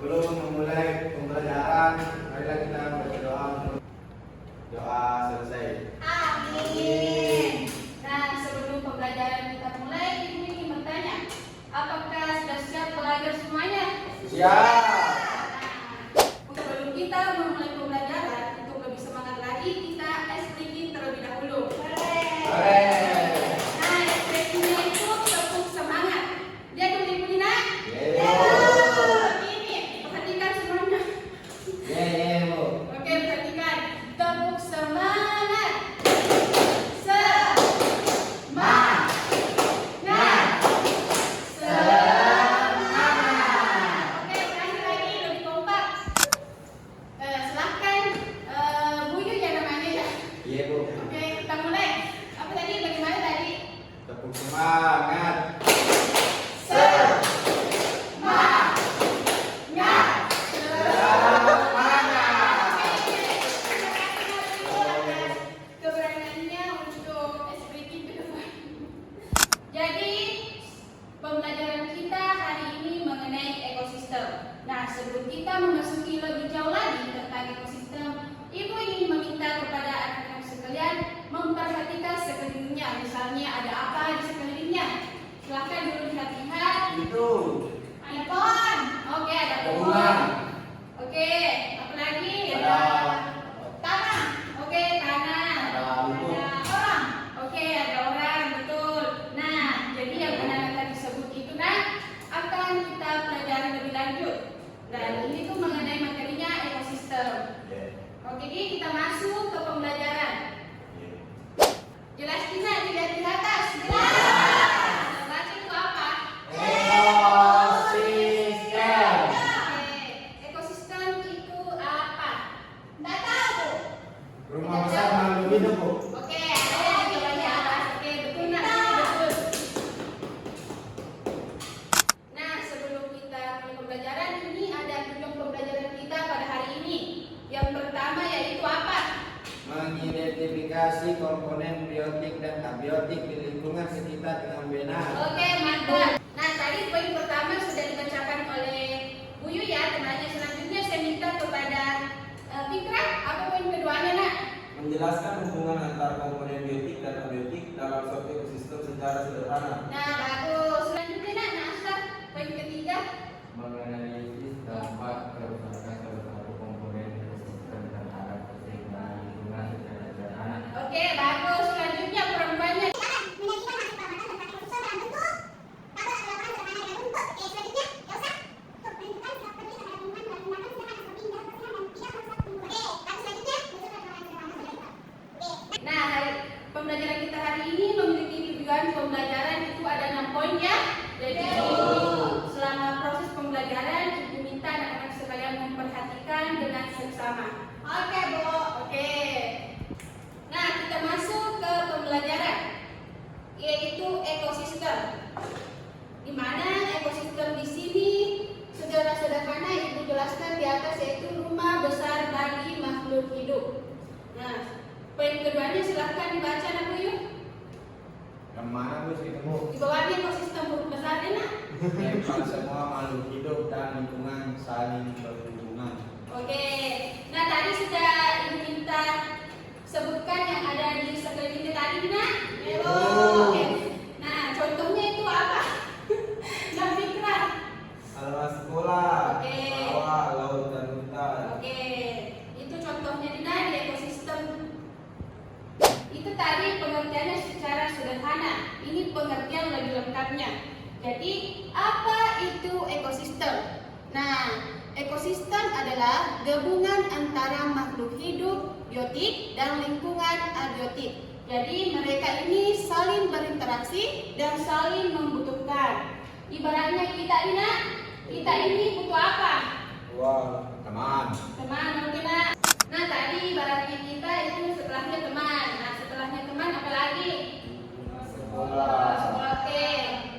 Sebelum memulai pembelajaran, marilah kita berdoa untuk doa selesai. Amin. Nah, sebelum pembelajaran kita mulai, Ibu ingin bertanya, apakah sudah siap belajar semuanya? Siap. Nah, sebelum kita memulai pembelajaran, untuk lebih semangat lagi, kita stretching terlebih dahulu. Nah, stretchingnya itu tepuk semangat. Dia bunyi-bunyi nak? Ini, perhatikan semuanya. Bu. Oke, perhatikan. Tepuk semangat. Oke, sekali lagi lebih kompak. Silahkan Buyu ya namanya ya. Iya, Bu. Oke, kita mulai. Apa tadi? Bagaimana tadi? Tepuk semangat. Keberaniannya untuk SPT ke depan. Jadi pembelajaran kita hari ini mengenai ekosistem. Nah, sebelum kita memasuki lebih jauh lagi tentang ekosistem, Ibu ingin meminta kepada anak-anak sekalian memperhatikan sekelilingnya. Misalnya ada apa di sekelilingnya? Silahkan dulu lihat-lihat. Itu. Ada pohon. Oke, ada pohon. Bunga. Oke, apa lagi? Ada tanah. Oke, tanah. Ada lumpur. Ada orang. Oke, ada orang, betul. Nah, jadi yang anak-anak tadi sebut itu akan kita pelajari lebih lanjut. Dan ini tuh mengenai materinya ekosistem. Oke, jadi kita masuk ke pembelajaran. Jelas tidak? Dilihat di atas. Jelas. Baca itu apa? Ekosistem. Oke, ekosistem itu apa? Nggak tahu. Rumah besar makhluk hidup, Bu. Oke, ada yang jawabnya apa? Oke, betul nak? Betul. Nah, sebelum kita mulai pembelajaran, ini ada tujuan pembelajaran kita pada hari ini. Yang pertama yaitu apa? Mengidentifikasi komponen biotik dan abiotik di lingkungan sekitar dengan benar. Oke, mantap. Nah, tadi poin pertama sudah dibacakan oleh Buyu ya, temannya. Selanjutnya saya minta kepada Fikra, apa poin keduanya nak? Menjelaskan hubungan antara komponen biotik dan abiotik dalam suatu ekosistem secara sederhana. Nah, bagus. Selanjutnya nak, Asar, poin ketiga. Menganalisis dampak kerusakan salah satu komponen ekosistem terhadap keseimbangan lingkungan secara sederhana. Oke, bagus. Selanjutnya perempuannya. Nah, pembelajaran kita hari ini memiliki tujuan pembelajaran itu ada 6 poin ya. Jadi selama proses pembelajaran Ibu minta anak-anak sekalian memperhatikan dengan seksama. Oke, Bu. Oke. Nah, kita masuk ke pembelajaran yaitu ekosistem. Di mana ekosistem di sini secara sederhana Ibu jelaskan di atas yaitu rumah besar bagi makhluk hidup. Nah, poin keduanya silahkan dibaca nak Buyu. Yang mana, Bu, ketemu? Di bawahnya ekosistem huruf besar nak. Tempat semua makhluk hidup dan lingkungan saling berhubungan. Oke. Nah, tadi sudah Ibu minta sebutkan yang ada di sekelilingnya tadi nak. Oke. Nah, contohnya itu apa? Nah, Fikra. Adalah sekolah, Oke. sawah, laut, dan hutan. Oke, itu contohnya di ekosistem. Itu tadi pengertiannya secara sederhana. Ini pengertian lebih lengkapnya. Jadi, apa itu ekosistem? Nah, ekosistem adalah gabungan antara makhluk hidup, biotik, dan lingkungan abiotik. Jadi, mereka ini saling berinteraksi dan saling membutuhkan. Ibaratnya kita ini butuh apa? Wah, Teman. Teman mungkin nak. Nah, tadi ibaratnya kita itu setelahnya teman. Nah, setelahnya teman apa lagi? sekolah. Oke.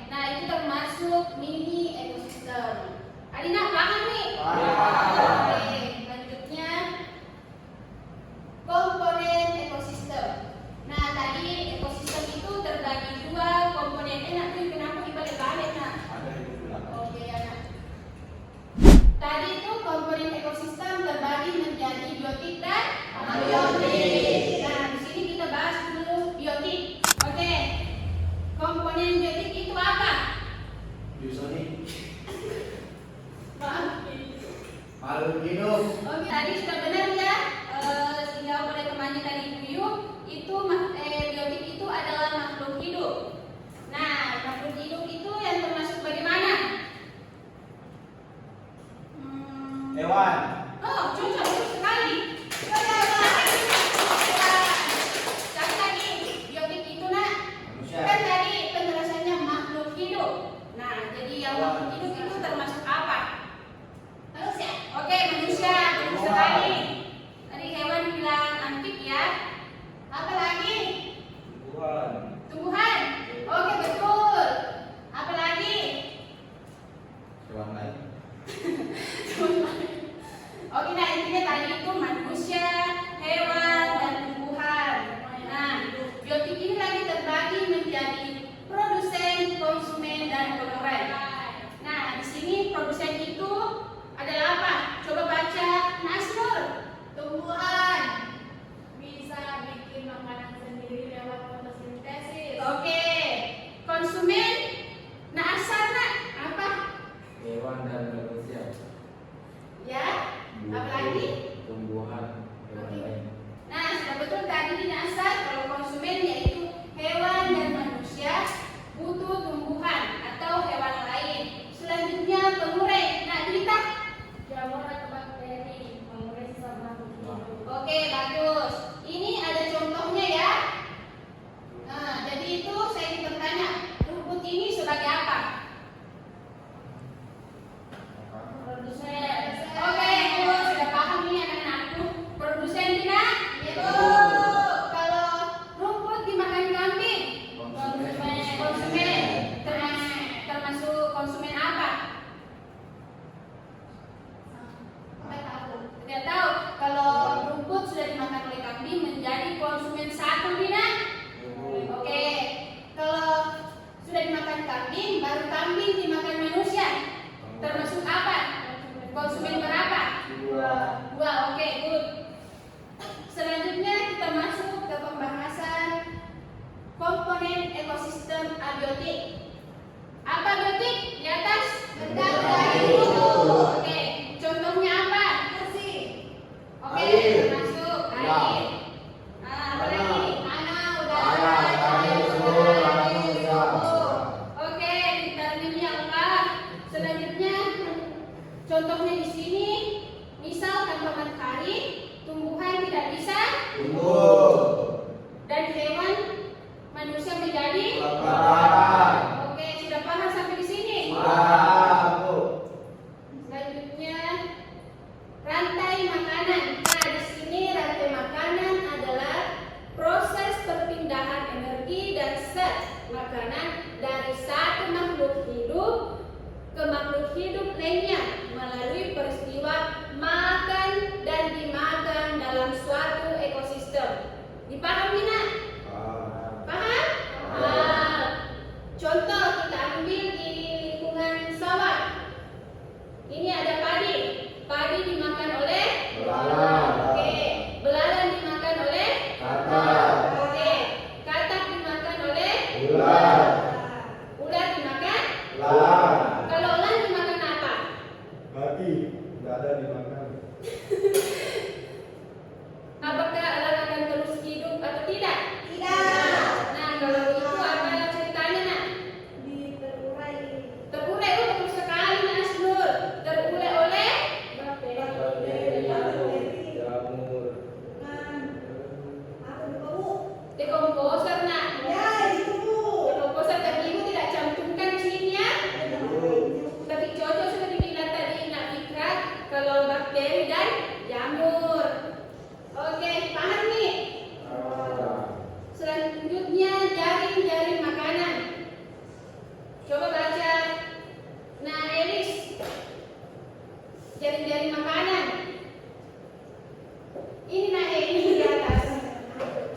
Nah, itu termasuk mini ekosistem. Adina paham nih? Paham. Oke, lanjutnya komponen ekosistem. Nah, tadi ekosistem itu terbagi dua komponennya. Nanti kenapa dibalik-balik nak? Ada itu. Oke ya nak. Tadi Makhluk hidup. Oke, tadi sudah benar ya. Dijawab oleh temannya tadi Ibu Yu, itu biotik itu adalah makhluk hidup. Nah, makhluk hidup itu yang termasuk bagaimana? Hewan. Oh, cocok sekali. Satu lagi, biotik itu nak. Manusia. Kan tadi penjelasannya makhluk hidup. Nah, jadi yang makhluk hidup itu termasuk apa? Manusia. Oke, manusia. Betul sekali. Tadi hewan bilang amfib ya. Apa lagi? Tuhan. Tumbuhan. Oke, betul. Apa lagi? Hewan lain. Oke, nah intinya tadi itu manusia, hewan, dan tumbuhan. Nah, biotik ini lagi terbagi menjadi produsen, konsumen, dan pengurus. Nah, di sini produsen itu adalah apa? Coba baca Nasrul. Tumbuhan bisa bikin makanan sendiri lewat fotosintesis. Oke. Konsumen, nah asal nak apa? Hewan dan manusia. Ya. Apa lagi? Tumbuhan, hewan lain. Nah, sudah betul tadi di asal kalau konsumen yaitu hewan dan manusia butuh tumbuhan atau hewan lain. Selanjutnya pengurus. Nah, cerita. Jamur atau bakteri mengurai sisa makhluk hidup. Oke, bagus. Ini ada contohnya ya. Nah, jadi itu saya ingin bertanya, rumput ini sebagai apa? Produsen. Oke, Bu, sudah paham nih anak-anakku. Produsen tidak? Iya, Bu. Kalau rumput dimakan kambing, konsumen. Termasuk konsumen apa? Nggak tahu. Tidak tahu. Kalau rumput sudah dimakan oleh kambing menjadi konsumen satu tidak? Oke. Kalau sudah dimakan kambing, baru kambing dimakan manusia. Termasuk apa? Konsumen berapa? Dua. Oke, good. Selanjutnya kita masuk ke pembahasan komponen ekosistem abiotik. Apa biotik? Di atas? Oke. Contohnya apa? Oke, Air. termasuk Ya. air. Apa lagi? Tanah, Tanah, tanah, sumur, manusia. Oke, kita ini Allah. Selanjutnya contohnya di sini, misal tanpa matahari, tumbuhan tidak bisa Tumbuh. dan hewan manusia menjadi. Kelaparan. Oke, sudah paham sampai di sini? Paham, Bu. Selanjutnya rantai makanan. Nah, di sini rantai makanan adalah proses perpindahan energi dan zat makanan dari satu makhluk hidup ke makhluk hidup lainnya melalui peristiwa makan dan dimakan dalam suatu ekosistem. Dipahami nak? Paham? Paham. Contoh kita ambil di lingkungan sawah. Ini ada padi. Padi dimakan oleh Belalang. Oke. Belalang dimakan oleh Katak. Oke. Katak dimakan oleh Ular. Ular dimakan. Lalat. Kalau ular dimakan apa? Babi. Nggak ada dimakan. Apakah elang akan terus hidup atau tidak? Tidak. Nah, kalau itu apa ceritanya nak? Terurai, oh betul sekali nak Asnur. Terurai oleh Jamur. dekomposer nak. Dekomposer tapi ibu tidak cantumkan di sini ya. Tapi cocok sudah dibilang tadi nak Fikrat kalau bakteri dan jamur. Oke, paham nih? Selanjutnya jaring-jaring makanan. Coba baca. Nah, Elis. Jaring-jaring makanan. Ini nah ini di atas.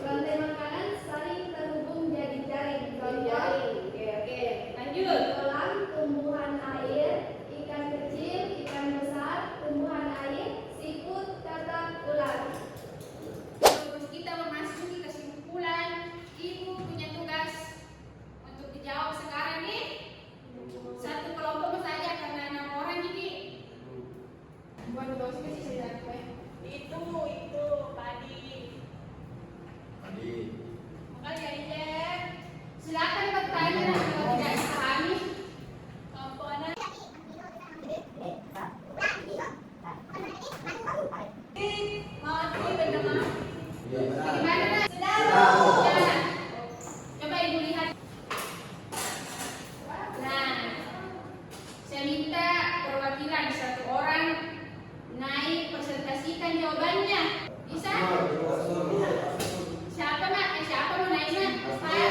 Rantai makanan saling terhubung jadi jaring. Jaring. Oke. Lanjut. Kolam, tumbuhan air, ikan kecil, ikan besar, tumbuhan air, siput, katak, ular. Sebelum kita memasuki kesimpulan, ibu punya tugas untuk dijawab sekarang nih. Satu kelompok saja karena 6 orang jadi. Buat minta perwakilan satu orang naik presentasikan jawabannya. Bisa? Siapa nak? Siapa mau naiknya? Ayo.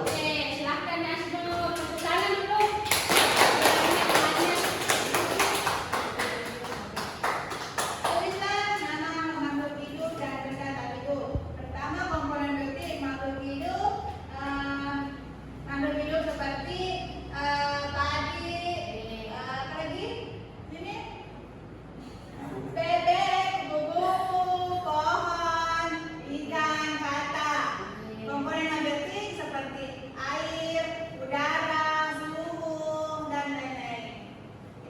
Oke, silahkan Asdo. Tepuk tangan dulu. Tulislah nama makhluk hidup dan benda tak hidup. Pertama, komponen biotik makhluk hidup. Makhluk hidup seperti padi, apa lagi? Ini bebek, kupu-kupu, pohon, ikan, kata. Komponen abiotik seperti air, udara, suhu, dan lain-lain.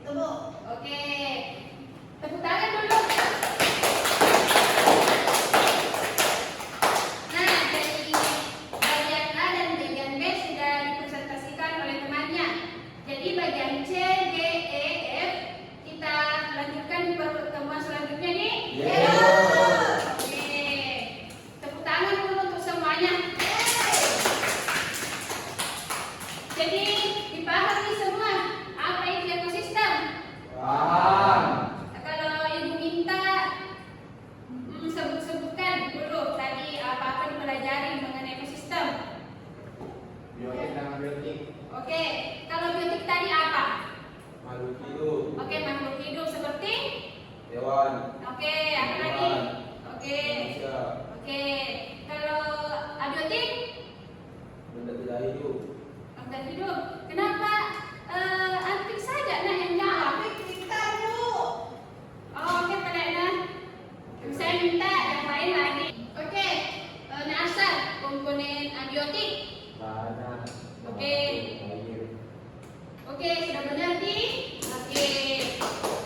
Itu Bu. Oke. Tepuk tangan dulu. Nah, jadi bagian A dan bagian B sudah dipresentasikan oleh temannya. Jadi bagian C, D, E, F kita lanjutkan di pertemuan selanjutnya nih. Oke. Tepuk tangan dulu untuk semuanya. Jadi dipahami semua apa itu ekosistem? Paham. Kalau ibu minta sebut-sebutkan dulu tadi apa-apa dipelajari mengenai ekosistem. Biotik dan abiotik. Oke, kalau biotik tadi apa? Makhluk hidup. Oke, makhluk hidup seperti? Hewan. Oke, apa lagi? Oke, Manusia. oke. Kalau abiotik? Benda tidak hidup. Benda hidup. Kenapa Antik saja nah yang jawab? Tapi kita Bu. Oh, oke, kalian. Saya minta yang lain lagi. Oke, Nasar, komponen abiotik. Tanah. Oke. Air. Oke, sudah benar di. Oke.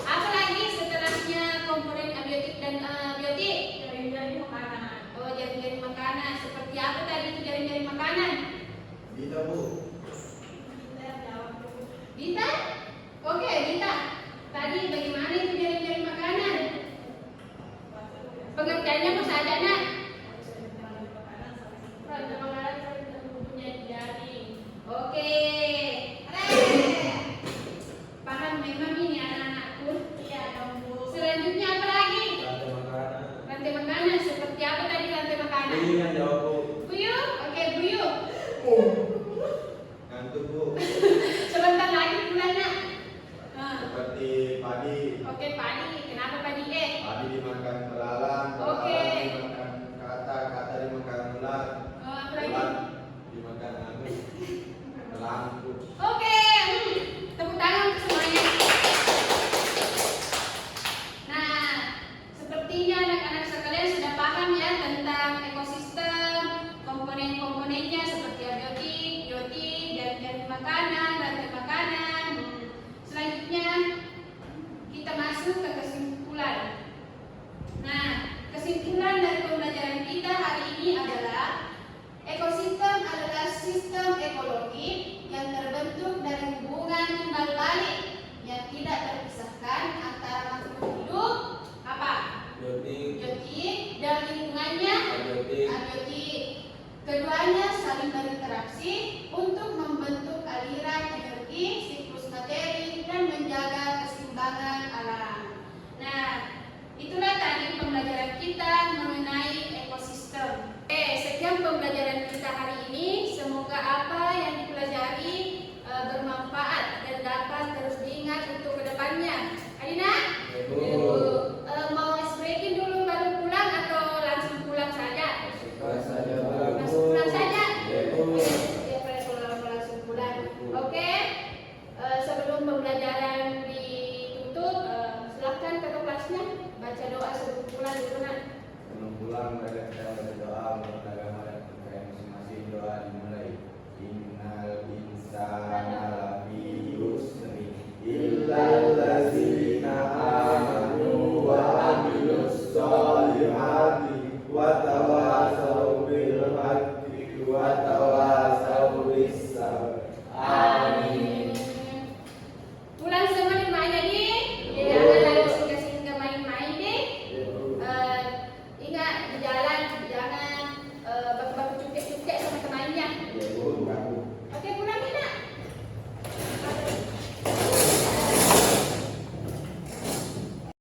Apa lagi setelahnya komponen abiotik dan biotik? Jaring-jaring makanan. Oh, jaring-jaring makanan. Seperti apa tadi itu jaring-jaring makanan? Kita Bu. Kita jawab dulu. Dita? Oke, Dita. Tadi bagaimana itu jaring-jaring makanan? Pengertiannya apa saja, Nak? Rantai makanan mempunyai jaring. Oke. Paham memang ini anak-anakku. Iya dong Bu. Selanjutnya apa lagi? Rantai makanan. Rantai makanan. Seperti apa tadi rantai makanan? Ini yang jawab Bu. Buyuk? Oke, buyuk. Ngantuk Bu. Sebentar lagi pulang, Nak. Nah, Seperti padi. oke, padi. Kenapa padi? Padi dimakan belalang. Oke. Belalang dimakan kata. Kata dimakan ular. Apa lagi? Ular dimakan angin. Lampu. Oke, tepuk tangan untuk semuanya. Nah, sepertinya anak-anak sekalian sudah paham ya tentang ekosistem, komponen-komponennya seperti abiotik, biotik, jaring-jaring makanan, rantai makanan. Selanjutnya kita masuk ke kesimpulan. Nah, kesimpulan dari pembelajaran kita hari ini adalah ekosistem adalah sistem ekologi yang terbentuk dari hubungan timbal balik yang tidak terpisahkan antara makhluk hidup apa? Biotik. Biotik dan lingkungannya Abiotik. abiotik. Keduanya saling berinteraksi